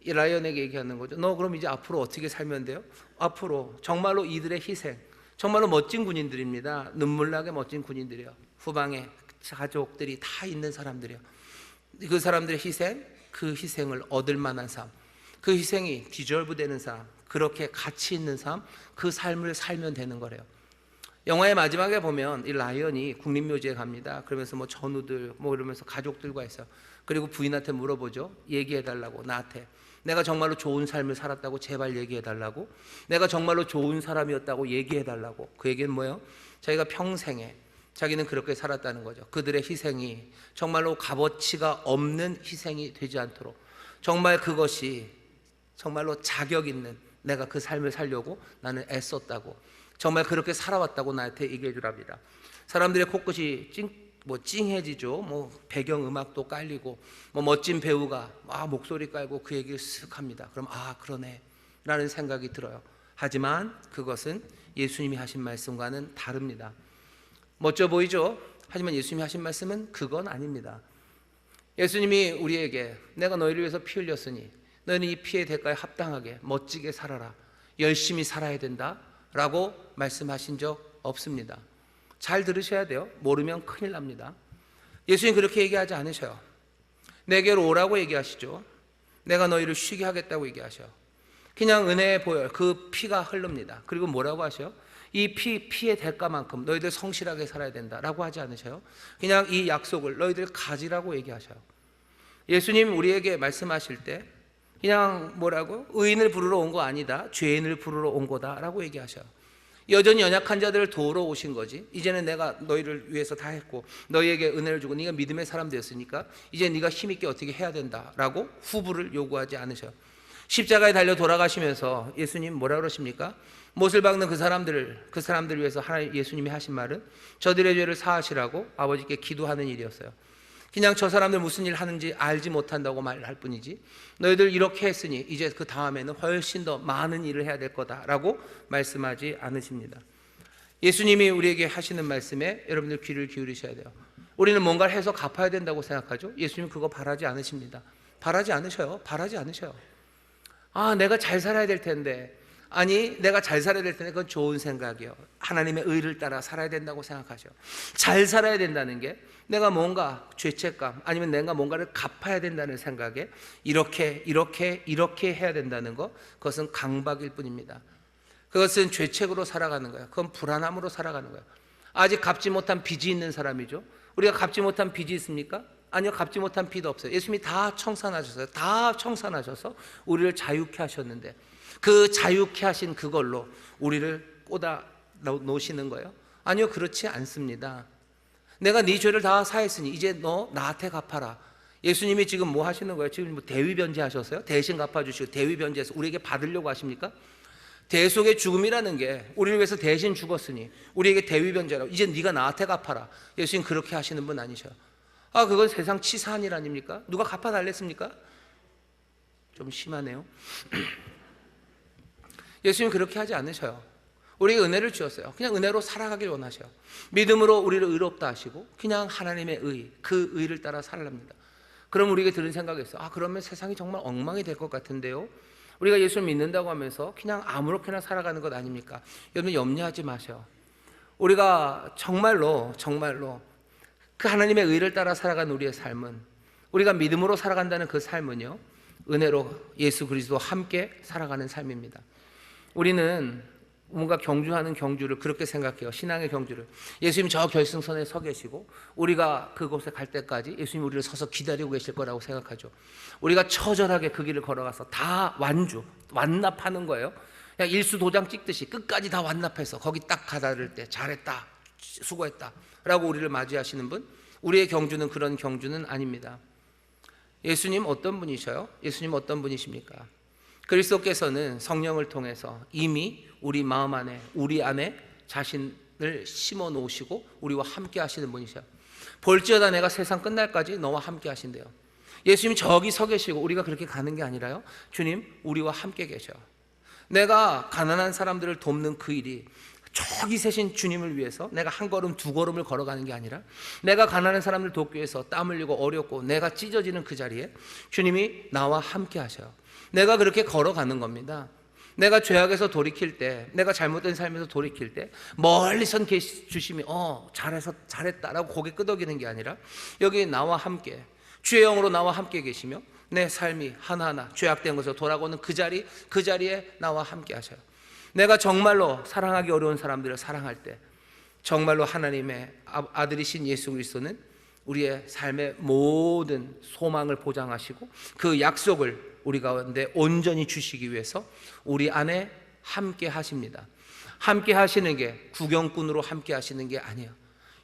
이 라이언에게 얘기하는 거죠. 너 그럼 이제 앞으로 어떻게 살면 돼요? 앞으로 정말로 이들의 희생, 정말로 멋진 군인들입니다. 눈물나게 멋진 군인들이에요. 후방에 가족들이 다 있는 사람들이에요. 그 사람들의 희생, 그 희생을 얻을 만한 삶, 그 희생이 디졸브 되는 삶, 그렇게 가치 있는 삶, 그 삶을 살면 되는 거래요. 영화의 마지막에 보면 이 라이언이 국립묘지에 갑니다. 그러면서 뭐 전우들 뭐 이러면서 가족들과 있어요. 그리고 부인한테 물어보죠. 얘기해달라고, 나한테. 내가 정말로 좋은 삶을 살았다고 제발 얘기해달라고, 내가 정말로 좋은 사람이었다고 얘기해달라고. 그 얘기는 뭐예요? 자기가 평생에 자기는 그렇게 살았다는 거죠. 그들의 희생이 정말로 값어치가 없는 희생이 되지 않도록, 정말 그것이 정말로 자격 있는, 내가 그 삶을 살려고 나는 애썼다고, 정말 그렇게 살아왔다고 나한테 얘기해 주랍니다. 사람들의 코끝이 찡해지죠. 배경 음악도 깔리고, 멋진 배우가 목소리 깔고 그 얘기를 쓱 합니다. 그럼 그러네 라는 생각이 들어요. 하지만 그것은 예수님이 하신 말씀과는 다릅니다. 멋져 보이죠? 하지만 예수님이 하신 말씀은 그건 아닙니다. 예수님이 우리에게 내가 너희를 위해서 피 흘렸으니 너희는 이 피의 대가에 합당하게 멋지게 살아라, 열심히 살아야 된다 라고 말씀하신 적 없습니다. 잘 들으셔야 돼요. 모르면 큰일 납니다. 예수님 그렇게 얘기하지 않으셔요. 내게로 오라고 얘기하시죠. 내가 너희를 쉬게 하겠다고 얘기하셔요. 그냥 은혜의 보혈, 그 피가 흐릅니다. 그리고 뭐라고 하셔요? 이 피의 대가만큼 너희들 성실하게 살아야 된다라고 하지 않으셔요. 그냥 이 약속을 너희들 가지라고 얘기하셔요. 예수님 우리에게 말씀하실 때 그냥 뭐라고? 의인을 부르러 온 거 아니다, 죄인을 부르러 온 거다라고 얘기하셔요. 여전히 연약한 자들을 도우러 오신 거지. 이제는 내가 너희를 위해서 다 했고 너희에게 은혜를 주고 네가 믿음의 사람 되었으니까 이제 네가 힘있게 어떻게 해야 된다라고 후부를 요구하지 않으셔요. 십자가에 달려 돌아가시면서 예수님 뭐라 그러십니까? 못을 박는 그 사람들을 위해서 하나님 예수님이 하신 말은 저들의 죄를 사하시라고 아버지께 기도하는 일이었어요. 그냥 저 사람들 무슨 일 하는지 알지 못한다고 말할 뿐이지, 너희들 이렇게 했으니 이제 그 다음에는 훨씬 더 많은 일을 해야 될 거다라고 말씀하지 않으십니다. 예수님이 우리에게 하시는 말씀에 여러분들 귀를 기울이셔야 돼요. 우리는 뭔가를 해서 갚아야 된다고 생각하죠. 예수님 그거 바라지 않으십니다. 바라지 않으셔요. 내가 잘 살아야 될 텐데, 아니 내가 잘 살아야 될 텐데 그건 좋은 생각이요. 하나님의 의를 따라 살아야 된다고 생각하죠. 잘 살아야 된다는 게 내가 뭔가 죄책감 아니면 내가 뭔가를 갚아야 된다는 생각에 이렇게 해야 된다는 것, 그것은 강박일 뿐입니다. 그것은 죄책으로 살아가는 거예요. 그건 불안함으로 살아가는 거예요. 아직 갚지 못한 빚이 있는 사람이죠. 우리가 갚지 못한 빚이 있습니까? 아니요, 갚지 못한 빚도 없어요. 예수님이 다 청산하셨어요. 다 청산하셔서 우리를 자유케 하셨는데 그 자유케 하신 그걸로 우리를 꽂아 놓으시는 거예요? 아니요, 그렇지 않습니다. 내가 네 죄를 다 사했으니 이제 너 나한테 갚아라. 예수님이 지금 뭐 하시는 거예요? 지금 뭐 대위변제 하셨어요? 대신 갚아주시고 대위변제해서 우리에게 받으려고 하십니까? 대속의 죽음이라는 게 우리를 위해서 대신 죽었으니 우리에게 대위변제라고, 이제 네가 나한테 갚아라. 예수님 그렇게 하시는 분 아니셔요. 그건 세상 치사한 일 아닙니까? 누가 갚아달랬습니까? 좀 심하네요. 예수님 그렇게 하지 않으셔요. 우리에게 은혜를 주셨어요. 그냥 은혜로 살아가길 원하셔요. 믿음으로 우리를 의롭다 하시고 그냥 하나님의 의, 그 의를 따라 살랍니다. 그럼 우리에게 드는 생각이 있어요. 그러면 세상이 정말 엉망이 될 것 같은데요. 우리가 예수를 믿는다고 하면서 그냥 아무렇게나 살아가는 것 아닙니까? 여러분 염려하지 마셔요. 우리가 정말로 그 하나님의 의를 따라 살아가는 우리의 삶은, 우리가 믿음으로 살아간다는 그 삶은요, 은혜로 예수 그리스도와 함께 살아가는 삶입니다. 우리는 뭔가 경주하는 경주를 그렇게 생각해요. 신앙의 경주를. 예수님이 저 결승선에 서 계시고 우리가 그곳에 갈 때까지 예수님이 우리를 서서 기다리고 계실 거라고 생각하죠. 우리가 처절하게 그 길을 걸어가서 다 완납하는 거예요. 그냥 일수도장 찍듯이 끝까지 다 완납해서 거기 딱 가다를 때 잘했다, 수고했다 라고 우리를 맞이하시는 분, 우리의 경주는 그런 경주는 아닙니다. 예수님 어떤 분이셔요? 예수님 어떤 분이십니까? 그리스도께서는 성령을 통해서 이미 우리 마음 안에, 우리 안에 자신을 심어 놓으시고 우리와 함께 하시는 분이셔요. 볼지어다 내가 세상 끝날까지 너와 함께 하신대요. 예수님이 저기 서 계시고 우리가 그렇게 가는 게 아니라요, 주님 우리와 함께 계셔요. 내가 가난한 사람들을 돕는 그 일이 저기 세신 주님을 위해서 내가 한 걸음 두 걸음을 걸어가는 게 아니라, 내가 가난한 사람들 돕기 위해서 땀 흘리고 어렵고 내가 찢어지는 그 자리에 주님이 나와 함께 하셔요. 내가 그렇게 걸어가는 겁니다. 내가 죄악에서 돌이킬 때, 내가 잘못된 삶에서 돌이킬 때 멀리선 주심이 잘했다라고 고개 끄덕이는 게 아니라 여기 나와 함께 주의 영으로 나와 함께 계시며 내 삶이 하나하나 죄악된 것에서 돌아오는 그 자리에 나와 함께 하셔요. 내가 정말로 사랑하기 어려운 사람들을 사랑할 때 정말로 하나님의 아들이신 예수 그리스도는 우리의 삶의 모든 소망을 보장하시고 그 약속을 우리 가운데 온전히 주시기 위해서 우리 안에 함께 하십니다. 함께 하시는 게 구경꾼으로 함께 하시는 게 아니에요.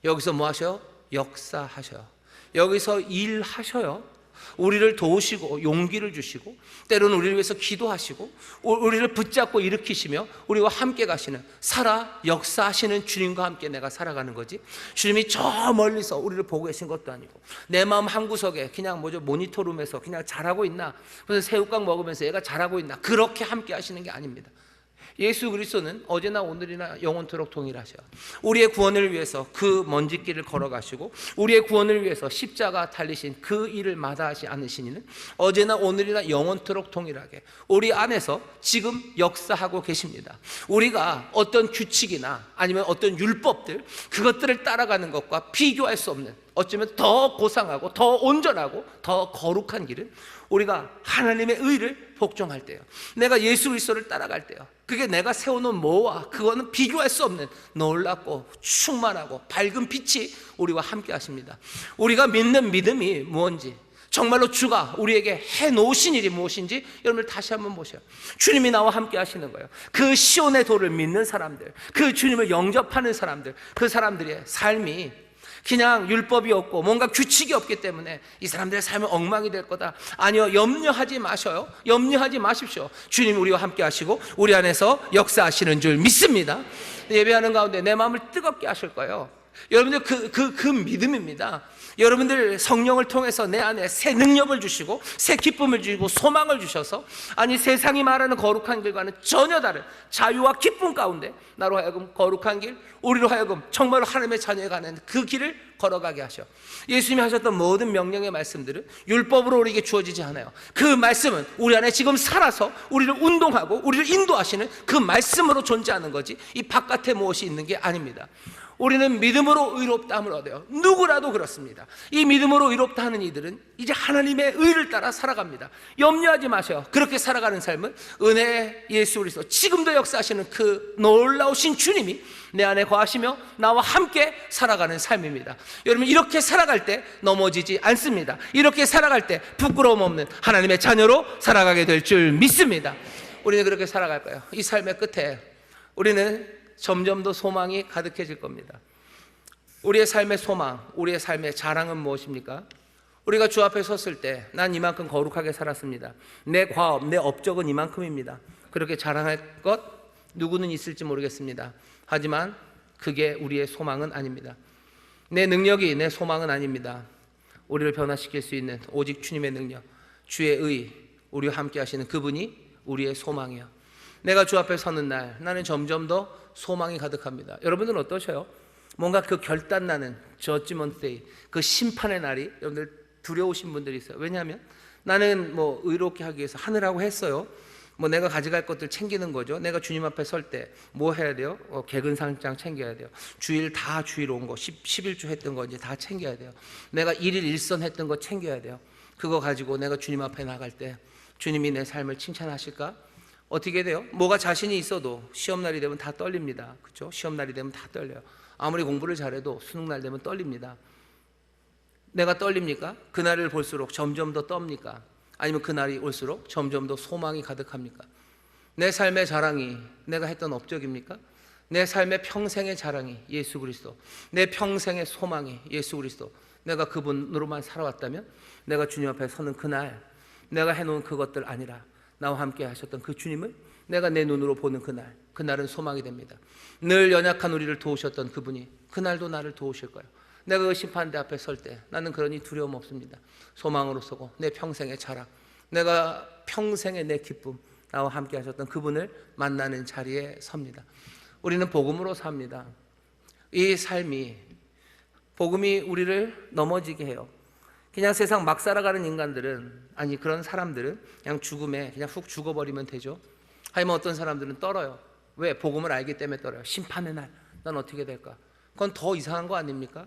여기서 뭐 하셔요? 역사하셔요. 여기서 일하셔요. 우리를 도우시고 용기를 주시고 때로는 우리를 위해서 기도하시고 우리를 붙잡고 일으키시며 우리와 함께 가시는, 살아 역사하시는 주님과 함께 내가 살아가는 거지, 주님이 저 멀리서 우리를 보고 계신 것도 아니고 내 마음 한구석에 그냥 모니터룸에서 그냥 잘하고 있나, 무슨 새우깡 먹으면서 얘가 잘하고 있나, 그렇게 함께 하시는 게 아닙니다. 예수 그리스도는 어제나 오늘이나 영원토록 동일하셔. 우리의 구원을 위해서 그 먼지길을 걸어가시고 우리의 구원을 위해서 십자가 달리신 그 일을 마다하지 않으시니는 어제나 오늘이나 영원토록 동일하게 우리 안에서 지금 역사하고 계십니다. 우리가 어떤 규칙이나 아니면 어떤 율법들, 그것들을 따라가는 것과 비교할 수 없는, 어쩌면 더 고상하고 더 온전하고 더 거룩한 길은 우리가 하나님의 의를 복종할 때요, 내가 예수 그리스도를 따라갈 때요, 그게 내가 세워놓은 뭐와 그거는 비교할 수 없는 놀랍고 충만하고 밝은 빛이 우리와 함께 하십니다. 우리가 믿는 믿음이 무엇인지, 정말로 주가 우리에게 해놓으신 일이 무엇인지 여러분들 다시 한번 보셔요. 주님이 나와 함께 하시는 거예요. 그 시온의 도를 믿는 사람들, 그 주님을 영접하는 사람들, 그 사람들의 삶이 그냥 율법이 없고 뭔가 규칙이 없기 때문에 이 사람들의 삶은 엉망이 될 거다. 아니요, 염려하지 마셔요. 염려하지 마십시오. 주님이 우리와 함께 하시고 우리 안에서 역사하시는 줄 믿습니다. 예배하는 가운데 내 마음을 뜨겁게 하실 거예요. 여러분들 그 믿음입니다. 여러분들 성령을 통해서 내 안에 새 능력을 주시고 새 기쁨을 주시고 소망을 주셔서, 아니 세상이 말하는 거룩한 길과는 전혀 다른 자유와 기쁨 가운데 나로 하여금 거룩한 길, 우리로 하여금 정말로 하나님의 자녀에 가는 그 길을 걸어가게 하셔. 예수님이 하셨던 모든 명령의 말씀들은 율법으로 우리에게 주어지지 않아요. 그 말씀은 우리 안에 지금 살아서 우리를 운동하고 우리를 인도하시는 그 말씀으로 존재하는 거지, 이 바깥에 무엇이 있는 게 아닙니다. 우리는 믿음으로 의롭다함을 얻어요. 누구라도 그렇습니다. 이 믿음으로 의롭다 하는 이들은 이제 하나님의 의를 따라 살아갑니다. 염려하지 마세요. 그렇게 살아가는 삶은 은혜의 예수 그리스도, 지금도 역사하시는 그 놀라우신 주님이 내 안에 거하시며 나와 함께 살아가는 삶입니다. 여러분, 이렇게 살아갈 때 넘어지지 않습니다. 이렇게 살아갈 때 부끄러움 없는 하나님의 자녀로 살아가게 될 줄 믿습니다. 우리는 그렇게 살아갈 거예요. 이 삶의 끝에 우리는 점점 더 소망이 가득해질 겁니다. 우리의 삶의 소망, 우리의 삶의 자랑은 무엇입니까? 우리가 주 앞에 섰을 때 난 이만큼 거룩하게 살았습니다, 내 과업, 내 업적은 이만큼입니다, 그렇게 자랑할 것 누구는 있을지 모르겠습니다. 하지만 그게 우리의 소망은 아닙니다. 내 능력이 내 소망은 아닙니다. 우리를 변화시킬 수 있는 오직 주님의 능력, 주의 의, 우리와 함께 하시는 그분이 우리의 소망이에요. 내가 주 앞에 서는 날 나는 점점 더 소망이 가득합니다. 여러분들은 어떠셔요? 뭔가 그 결단나는 저지먼트 데이, 그 심판의 날이 여러분들 두려우신 분들이 있어요. 왜냐하면 나는 뭐 의롭게 하기 위해서 하느라고 했어요. 뭐 내가 가져갈 것들 챙기는 거죠. 내가 주님 앞에 설 때 뭐 해야 돼요? 개근상장 챙겨야 돼요. 주일 다 주일 온 거, 11주 했던 거 이제 다 챙겨야 돼요. 내가 1일 1선 했던 거 챙겨야 돼요. 그거 가지고 내가 주님 앞에 나갈 때 주님이 내 삶을 칭찬하실까? 어떻게 돼요? 뭐가 자신이 있어도 시험날이 되면 다 떨립니다. 그렇죠? 시험날이 되면 다 떨려요. 아무리 공부를 잘해도 수능날 되면 떨립니다. 내가 떨립니까? 그날을 볼수록 점점 더 떱니까? 아니면 그날이 올수록 점점 더 소망이 가득합니까? 내 삶의 자랑이 내가 했던 업적입니까? 내 삶의 평생의 자랑이 예수 그리스도, 내 평생의 소망이 예수 그리스도, 내가 그분으로만 살아왔다면 내가 주님 앞에 서는 그날 내가 해놓은 그것들 아니라 나와 함께 하셨던 그 주님을 내가 내 눈으로 보는 그날은 소망이 됩니다. 늘 연약한 우리를 도우셨던 그분이 그날도 나를 도우실 거예요. 내가 그 심판대 앞에 설 때 나는 그러니 두려움 없습니다. 소망으로 서고 내 평생의 자랑, 내가 평생의 내 기쁨, 나와 함께 하셨던 그분을 만나는 자리에 섭니다. 우리는 복음으로 삽니다. 이 삶이, 복음이 우리를 넘어지게 해요. 그냥 세상 막 살아가는 인간들은, 아니 그런 사람들은 그냥 죽음에 그냥 훅 죽어버리면 되죠. 하지만 어떤 사람들은 떨어요. 왜? 복음을 알기 때문에 떨어요. 심판의 날 난 어떻게 될까? 그건 더 이상한 거 아닙니까?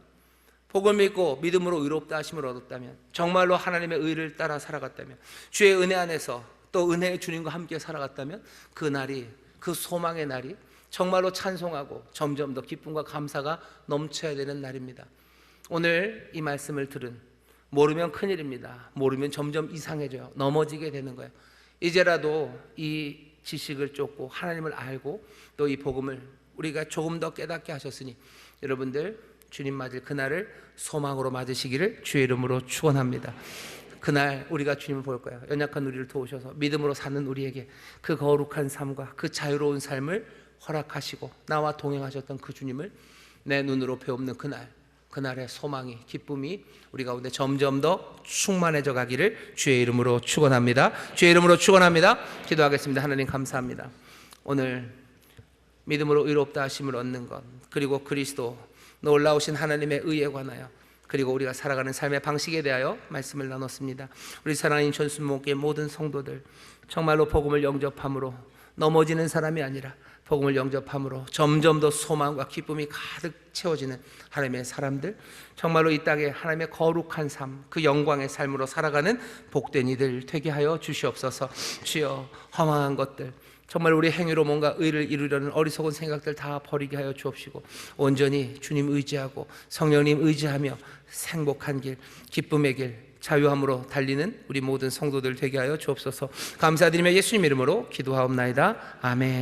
복을 믿고 믿음으로 의롭다 하심을 얻었다면, 정말로 하나님의 의를 따라 살아갔다면, 주의 은혜 안에서 또 은혜의 주님과 함께 살아갔다면 그 날이, 그 소망의 날이 정말로 찬송하고 점점 더 기쁨과 감사가 넘쳐야 되는 날입니다. 오늘 이 말씀을 들은, 모르면 큰일입니다. 모르면 점점 이상해져요. 넘어지게 되는 거예요. 이제라도 이 지식을 쫓고 하나님을 알고 또 이 복음을 우리가 조금 더 깨닫게 하셨으니 여러분들 주님 맞을 그날을 소망으로 맞으시기를 주의 이름으로 축원합니다. 그날 우리가 주님을 볼 거예요. 연약한 우리를 도우셔서 믿음으로 사는 우리에게 그 거룩한 삶과 그 자유로운 삶을 허락하시고 나와 동행하셨던 그 주님을 내 눈으로 배우는 그날의 소망이, 기쁨이 우리 가운데 점점 더 충만해져 가기를 주의 이름으로 축원합니다. 주의 이름으로 축원합니다. 기도하겠습니다. 하나님 감사합니다. 오늘 믿음으로 의롭다 하심을 얻는 것, 그리고 그리스도 놀라우신 하나님의 의에 관하여, 그리고 우리가 살아가는 삶의 방식에 대하여 말씀을 나눴습니다. 우리 사랑하는 전순목교의 모든 성도들, 정말로 복음을 영접함으로 넘어지는 사람이 아니라 복음을 영접함으로 점점 더 소망과 기쁨이 가득 채워지는 하나님의 사람들, 정말로 이 땅에 하나님의 거룩한 삶, 그 영광의 삶으로 살아가는 복된 이들 되게 하여 주시옵소서. 주여, 허망한 것들, 정말 우리 행위로 뭔가 의를 이루려는 어리석은 생각들 다 버리게 하여 주옵시고 온전히 주님 의지하고 성령님 의지하며 행복한 길, 기쁨의 길, 자유함으로 달리는 우리 모든 성도들 되게 하여 주옵소서. 감사드리며 예수님 이름으로 기도하옵나이다. 아멘.